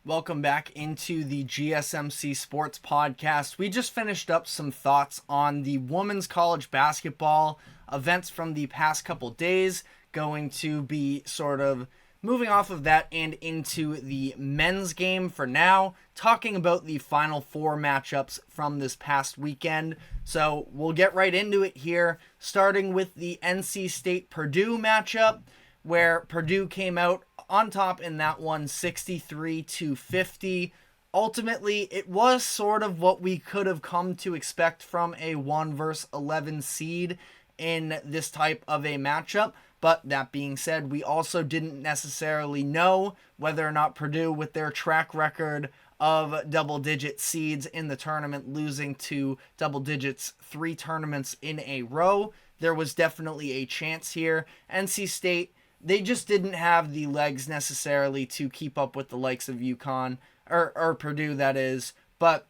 Welcome back into the GSMC Sports Podcast. We just finished up some thoughts on the women's college basketball events from the past couple days. Going to be sort of moving off of that and into the men's game for now, talking about the Final Four matchups from this past weekend. So we'll get right into it here, starting with the NC State-Purdue matchup, where Purdue came out on top in that one, 63-50. Ultimately, it was sort of what we could have come to expect from a 1 versus 11 seed in this type of a matchup. But that being said, we also didn't necessarily know whether or not Purdue, with their track record of double-digit seeds in the tournament, losing to double digits 3 tournaments in a row, there was definitely a chance here. NC State, they just didn't have the legs necessarily to keep up with the likes of UConn, or Purdue, that is. But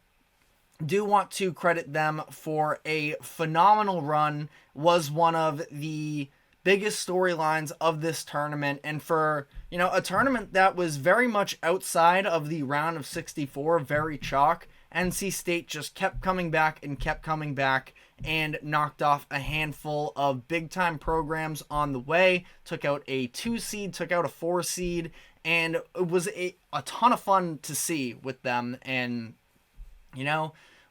do want to credit them for a phenomenal run. Was one of the biggest storylines of this tournament, and for a tournament that was very much outside of the round of 64, very chalk, NC State just kept coming back and knocked off a handful of big-time programs on the way, took out a 2 seed, took out a 4 seed, and it was a ton of fun to see with them. And,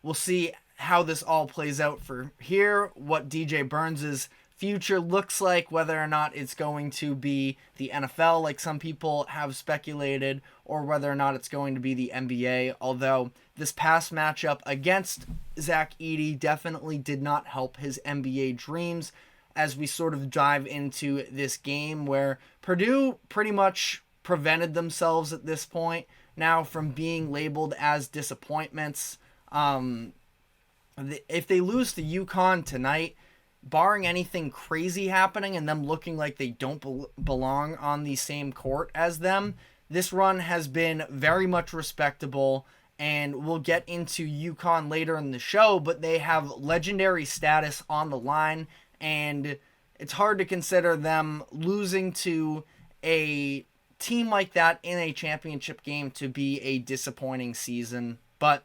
we'll see how this all plays out for here, what DJ Burns' future looks like, whether or not it's going to be the NFL like some people have speculated, or whether or not it's going to be the NBA, although this past matchup against Zach Edey definitely did not help his NBA dreams as we sort of dive into this game where Purdue pretty much prevented themselves at this point now from being labeled as disappointments. If they lose to UConn tonight, barring anything crazy happening and them looking like they don't belong on the same court as them, this run has been very much respectable, and we'll get into UConn later in the show, but they have legendary status on the line, and it's hard to consider them losing to a team like that in a championship game to be a disappointing season. But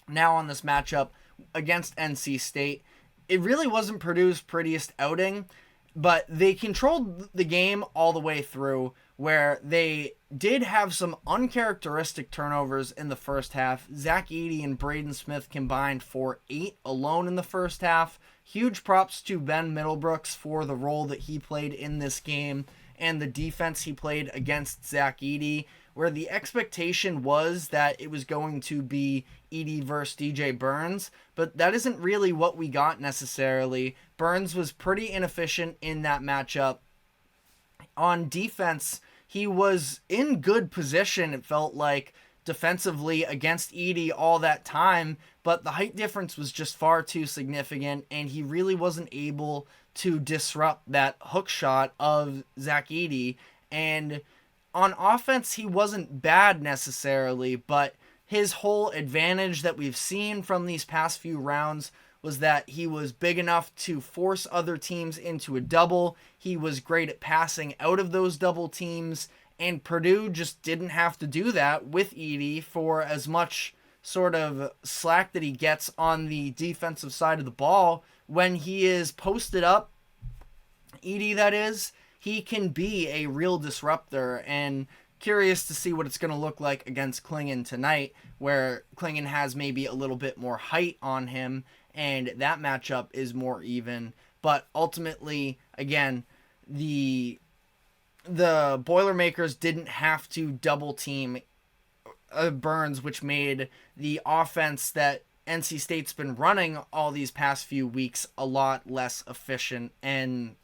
now on this matchup against NC State, it really wasn't Purdue's prettiest outing, but they controlled the game all the way through, where they did have some uncharacteristic turnovers in the first half. Zach Edey and Braden Smith combined for 8 alone in the first half. Huge props to Ben Middlebrooks for the role that he played in this game and the defense he played against Zach Edey, where the expectation was that it was going to be Edey versus DJ Burns, but that isn't really what we got necessarily. Burns was pretty inefficient in that matchup. On defense, he was in good position, it felt like, defensively against Edey all that time, but the height difference was just far too significant, and he really wasn't able to disrupt that hook shot of Zach Edey. And on offense, he wasn't bad necessarily, but his whole advantage that we've seen from these past few rounds was that he was big enough to force other teams into a double. He was great at passing out of those double teams, and Purdue just didn't have to do that with Edey for as much sort of slack that he gets on the defensive side of the ball. When he is posted up, Edey that is, he can be a real disruptor, and curious to see what it's going to look like against Klingon tonight, where Klingon has maybe a little bit more height on him, and that matchup is more even. But ultimately, again, the Boilermakers didn't have to double team Burns, which made the offense that NC State's been running all these past few weeks a lot less efficient. And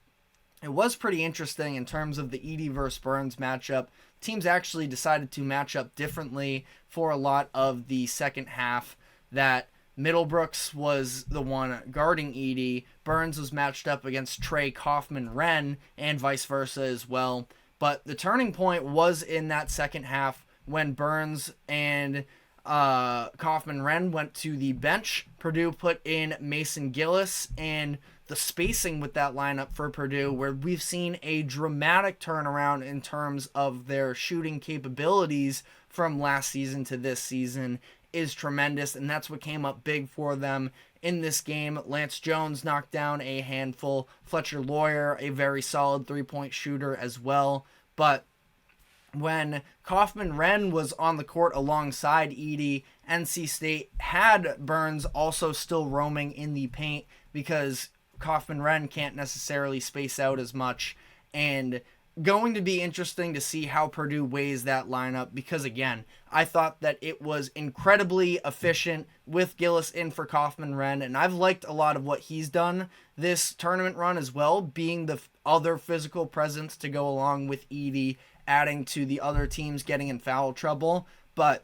it was pretty interesting in terms of the Edey versus Burns matchup. Teams actually decided to match up differently for a lot of the second half, that Middlebrooks was the one guarding Edey. Burns was matched up against Trey Kaufman-Wren, and vice versa as well. But the turning point was in that second half when Burns and Kaufman-Wren went to the bench. Purdue put in Mason Gillis, and the spacing with that lineup for Purdue, where we've seen a dramatic turnaround in terms of their shooting capabilities from last season to this season is tremendous, and that's what came up big for them in this game. Lance Jones knocked down a handful. Fletcher Lawyer, a very solid three-point shooter as well. But when Kaufman-Renn was on the court alongside Edey, NC State had Burns also still roaming in the paint because Kaufman-Renn can't necessarily space out as much. And going to be interesting to see how Purdue weighs that lineup because, again, I thought that it was incredibly efficient with Gillis in for Kaufman-Renn, and I've liked a lot of what he's done this tournament run as well, being the other physical presence to go along with Edey, adding to the other teams getting in foul trouble. But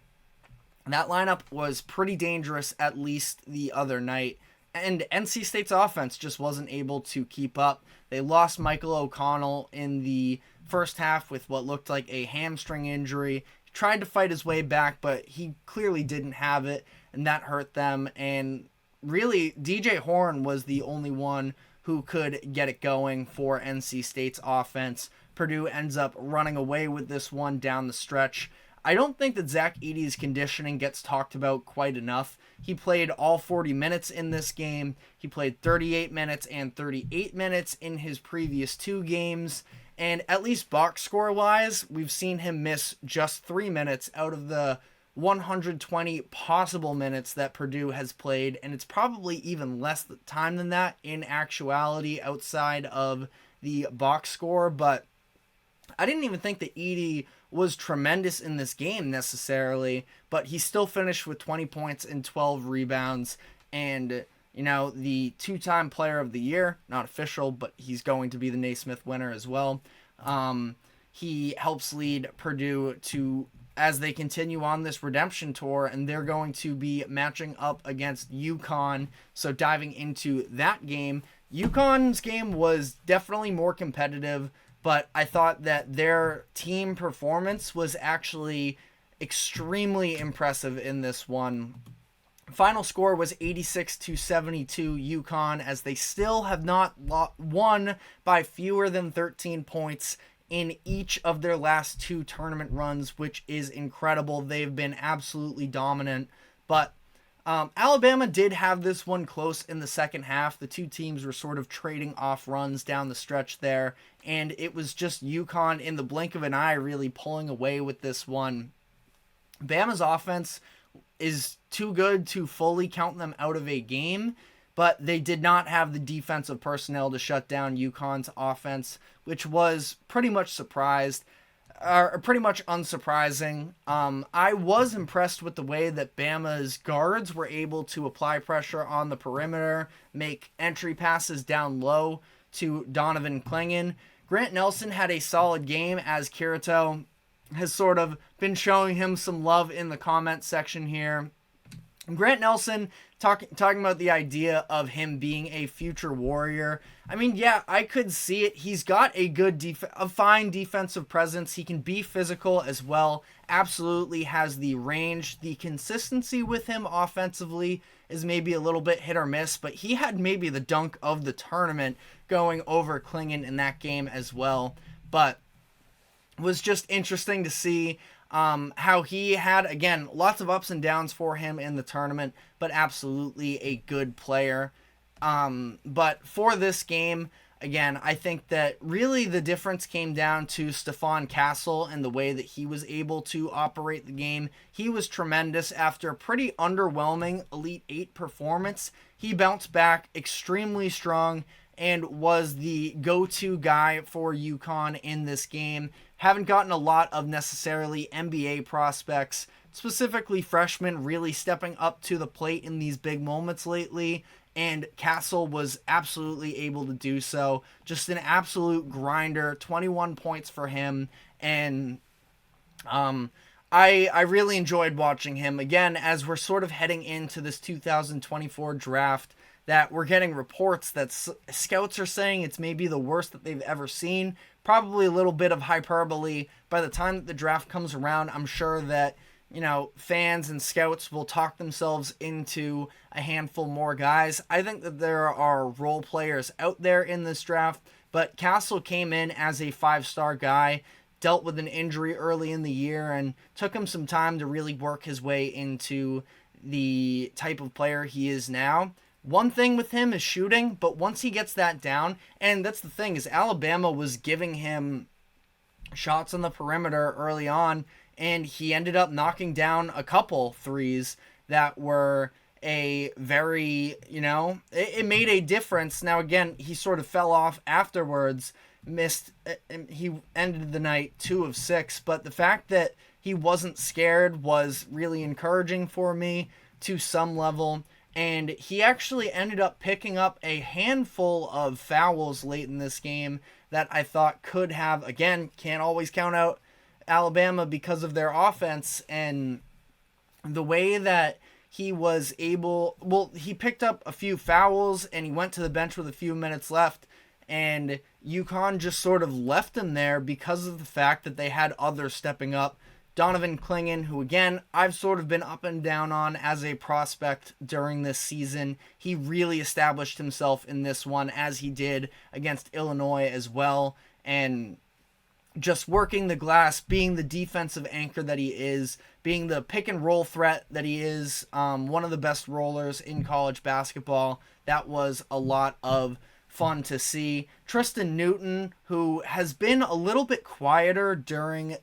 that lineup was pretty dangerous, at least the other night. And NC State's offense just wasn't able to keep up. They lost Michael O'Connell in the first half with what looked like a hamstring injury. He tried to fight his way back, but he clearly didn't have it, and that hurt them. And really, DJ Horn was the only one who could get it going for NC State's offense. Purdue ends up running away with this one down the stretch. I don't think that Zach Edey's conditioning gets talked about quite enough. He played all 40 minutes in this game. He played 38 minutes and 38 minutes in his previous two games. And at least box score-wise, we've seen him miss just 3 minutes out of the 120 possible minutes that Purdue has played. And it's probably even less time than that in actuality outside of the box score. But I didn't even think that Edey was tremendous in this game necessarily, but he still finished with 20 points and 12 rebounds. And, you know, the two-time player of the year, not official, but he's going to be the Naismith winner as well. He helps lead Purdue to, as they continue on this redemption tour, and they're going to be matching up against UConn. So diving into that game, UConn's game was definitely more competitive, but I thought that their team performance was actually extremely impressive in this one. Final score was 86-72 UConn, as they still have not won by fewer than 13 points in each of their last two tournament runs, which is incredible. They've been absolutely dominant. But Alabama did have this one close in the second half. The two teams were sort of trading off runs down the stretch there, and it was just UConn in the blink of an eye really pulling away with this one. Bama's offense is too good to fully count them out of a game, but they did not have the defensive personnel to shut down UConn's offense, which was pretty much pretty much unsurprising. I was impressed with the way that Bama's guards were able to apply pressure on the perimeter, make entry passes down low to Donovan Clingan. Grant Nelson had a solid game, as Kirito has sort of been showing him some love in the comment section here. Grant Nelson talking about the idea of him being a future Warrior. I mean, yeah, I could see it. He's got a fine defensive presence. He can be physical as well. Absolutely has the range. The consistency with him offensively is maybe a little bit hit or miss, but he had maybe the dunk of the tournament going over Clingan in that game as well. But it was just interesting to see how he had, again, lots of ups and downs for him in the tournament, but absolutely a good player. But for this game, again, I think that really the difference came down to Stephon Castle and the way that he was able to operate the game. He was tremendous after a pretty underwhelming Elite Eight performance. He bounced back extremely strong and was the go-to guy for UConn in this game. Haven't gotten a lot of necessarily NBA prospects, specifically freshmen, really stepping up to the plate in these big moments lately, and Castle was absolutely able to do so. Just an absolute grinder, 21 points for him, and I really enjoyed watching him. Again, as we're sort of heading into this 2024 draft, that we're getting reports that scouts are saying it's maybe the worst that they've ever seen. Probably a little bit of hyperbole. By the time that the draft comes around, I'm sure that, you know, fans and scouts will talk themselves into a handful more guys. I think that there are role players out there in this draft, but Castle came in as a 5-star guy. dealt with an injury early in the year and took him some time to really work his way into the type of player he is now. One thing with him is shooting, but once he gets that down, and that's the thing, is Alabama was giving him shots on the perimeter early on, and he ended up knocking down a couple threes that were a very, it made a difference. Now, again, he sort of fell off afterwards, he ended the night 2 of 6, but the fact that he wasn't scared was really encouraging for me to some level. And he actually ended up picking up a handful of fouls late in this game that I thought could have, again, can't always count out Alabama because of their offense. And the way that he was able, he picked up a few fouls and he went to the bench with a few minutes left. And UConn just sort of left him there because of the fact that they had others stepping up. Donovan Clingan, who again, I've sort of been up and down on as a prospect during this season. He really established himself in this one, as he did against Illinois as well. And just working the glass, being the defensive anchor that he is, being the pick and roll threat that he is, one of the best rollers in college basketball. That was a lot of fun to see. Tristan Newton, who has been a little bit quieter during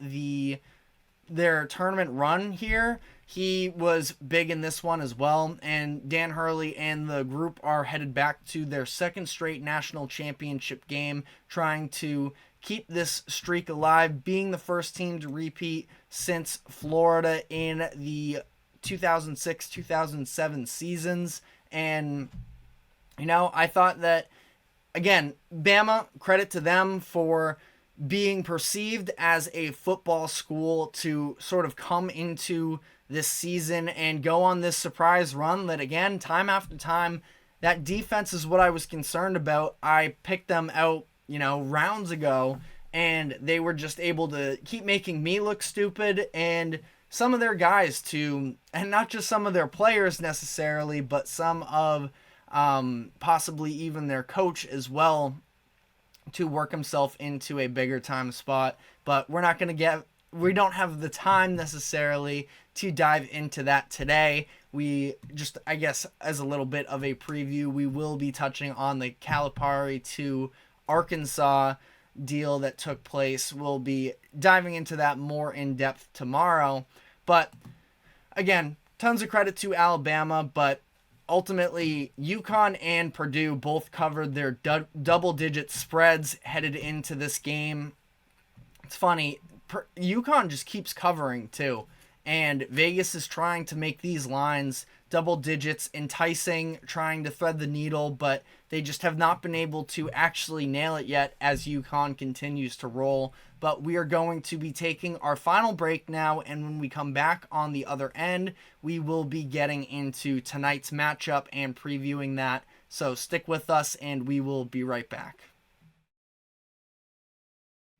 their tournament run here, he was big in this one as well. And Dan Hurley and the group are headed back to their second straight national championship game, trying to keep this streak alive, being the first team to repeat since Florida in the 2006-2007 seasons. And I thought that, again, Bama, credit to them for being perceived as a football school to sort of come into this season and go on this surprise run that, again, time after time, that defense is what I was concerned about. I picked them out, rounds ago, and they were just able to keep making me look stupid and some of their guys too, and not just some of their players necessarily, but some of possibly even their coach as well, to work himself into a bigger time spot. But we don't have the time necessarily to dive into that today. We just, I guess, as a little bit of a preview, we will be touching on the Calipari to Arkansas deal that took place. We'll be diving into that more in depth tomorrow. But again, tons of credit to Alabama, but ultimately, UConn and Purdue both covered their double-digit spreads headed into this game. It's funny, UConn just keeps covering too, and Vegas is trying to make these lines double digits, enticing, trying to thread the needle, but they just have not been able to actually nail it yet as UConn continues to roll. But we are going to be taking our final break now, and when we come back on the other end, we will be getting into tonight's matchup and previewing that. So stick with us, and we will be right back.